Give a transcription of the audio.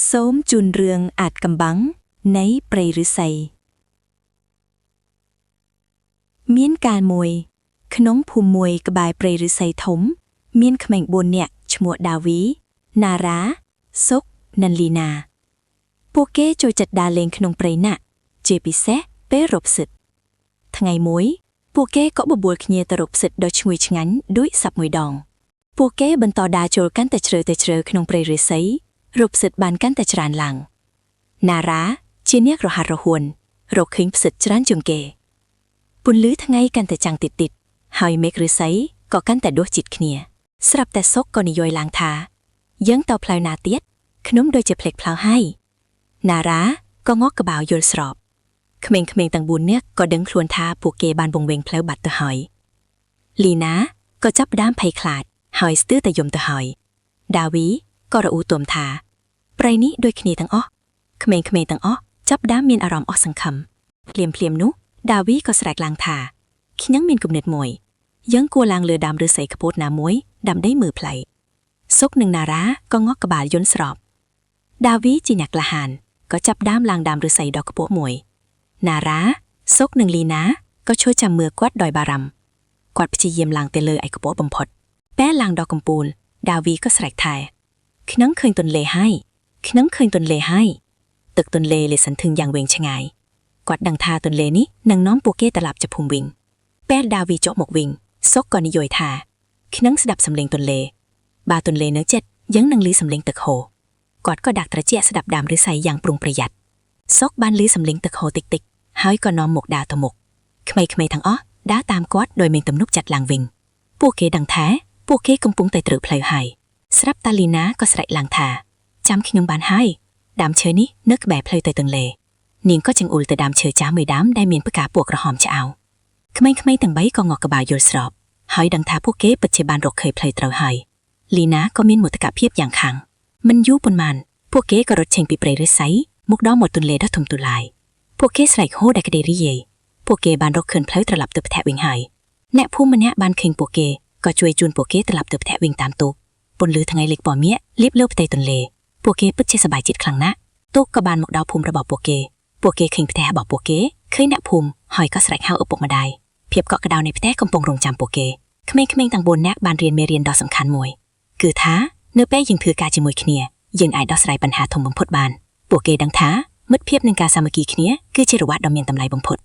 សូមជូនរឿងអាចកំបាំងនៃព្រៃឫស្សីមានកាលមួយក្នុងភូមិមួយក្បែរព្រៃឫស្សីធំមានក្មេង4នាក់ឈ្មោះដាវីណារ៉ាសុកនិងលីណាពួកគេចូលចិត្តដើរលេងក្នុងព្រៃណាស់ជាពិសេសពេលរកផ្សិតថ្ងៃមួយពួកគេក៏បបួលគ្នាទៅរកផ្សិតដ៏ឈ្ងុយឆ្ងាញ់ដូចសັບមួយដងពួកគេបន្តដើរចូលកាន់តែជ្រៅក្នុងព្រៃឫស្សីរកផ្សិតបានកាន់តែច្រើនឡើងណារ៉ាជាអ្នករហ័សរហួនរកឃើញផ្សិតច្រើនជាងគេពន្លឺថ្ងៃកាន់តែចាំងតិចហើយមេឃឫស្សីក៏កាន់តែដួសជិតគ្នាស្រាប់តែសុកក៏និយាយឡើងថាយើងទៅផ្លូវណាទៀតខ្ញុំដូចជាភ្លេចផ្លូវហើយណារ៉ាក៏ងក់ក្បាលយល់ស្របក្មេងៗទាំង4នាក់ក៏ដឹងខ្លួនថាពួកគេបានវង្វេងផ្លូវបាត់ទៅហើយលីណាក៏ចាប់ផ្ដើមភ័យខ្លាចហើយស្ទើរតែយំទៅហើយដាវីក៏រអ៊ូទុំថាព្រៃនេះដូចគ្នាទាំងអស់ក្មេងៗទាំងអស់ចាប់ផ្ដើមមានអារម្មណ៍អស់សង្ឃឹមភ្លាមនោះដាវីក៏ស្រែកឡើងថាខ្ញុំមានគំនិតមួយយើងគួរឡើងលើដើមឫស្សីខ្ពស់ណាមួយដើម្បីមើលផ្លូវសុកនិងណារ៉ាក៏ងក់ក្បាលយល់ស្របដាវីជាអ្នកក្លាហានក៏ចាប់ដើមឡើងដើមឫស្សីដ៏ខ្ពស់មួយណារ៉ាសុកនិងលីណាក៏ជួយចាំមើលគាត់ដោយបារម្ភគាត់ព្យាយាមឡើងទៅលើឯខ្ពស់បំផុតពេលឡើងដល់កំពូលដាវីក៏ស្រែកថាខ្ញុំឃើញទន្លេហើយទឹកទន្លេលាតសន្ធឹងយ៉ាងវែងឆ្ងាយគាត់ដឹងថាទន្លេនេះនឹងនាំពួកគេត្រឡប់ទៅភូមិវិញពេលដាវីចុះមកវិញសុកក៏និយាយថាខ្ញុំស្ដាប់សំឡេងទន្លេបើទន្លេនៅជិតយើងនឹងឮសំឡេងទឹកហូរគាត់ក៏ដាក់ត្រជាក់ស្ដាប់ដើមឫស្សីយ៉ាងប្រុងប្រយ័ត្នសុកបានឮសំឡេងទឹកហូរតិចហើយក៏នាំមុខដើរទៅមុខក្មេងៗទាំងអស់ដើរតាមគាត់ដោយមានទំនុកចិត្តឡើងវិញពួកគេដឹងថាពួកគេកំពុងតែត្រូវផ្លូវហើយស្រាប់តាលីណាក៏ស្រែកឡើងថាចាំខ្ញុំបានហើយដើមឈើនេះនៅក្បែរផ្លូវទៅទន្លេនាងក៏ចង្អុលទៅដើមឈើចាស់មួយដើមដែលមានផ្កាពណ៌ក្រហមឆ្អៅក្មេងៗទាំង3ក៏ងក់ក្បាលយល់ស្របហើយដឹងថាពួកគេពិតជាបានរកឃើញផ្លូវត្រូវហើយលីណាក៏មានមោទកភាពយ៉ាងខ្លាំងមិនយូរប៉ុន្មានពួកគេក៏រត់ចេញពីព្រៃឫស្សីមកដល់មាត់ទន្លេដ៏ធំទូលាយពួកគេស្រែកហូដោយក្តីរីករាយពួកគេបានរកឃើញផ្លូវត្រឡប់ទៅផ្ទះវិញហើយអ្នកភូមិម្នាក់បានឃើញពួកគេក៏ជួយជូនពួកគេត្រឡប់ទៅផ្ទះវិញតាមទូកពន្លឺថ្ងៃលេខពណ៌មាសលាបលើផ្ទៃទន្លេពួកគេពិតជាសប្បាយចិត្តខ្លាំងណាស់ទូកក៏បានមកដល់ភូមិរបស់ពួកគេឃើញផ្ទះរបស់ពួកគេឃើញអ្នកភូមិហើយក៏ស្រែកហៅឪពុកម្ដាយភាពកក់ក្ដៅនៃផ្ទះកំពុងរង់ចាំពួកគេក្មេងៗទាំង4នាក់បានរៀនមេរៀនដ៏សំខាន់មួយគឺថានៅពេលយើងធ្វើការជាមួយគ្នាយើងអាចដោះស្រាយបញ្ហាធំបំផុតបានពួកគេដឹងថាមិត្តភាពនិងការសាមគ្គីគ្នាគឺជារង្វាស់ដ៏មានតម្លៃបំផុត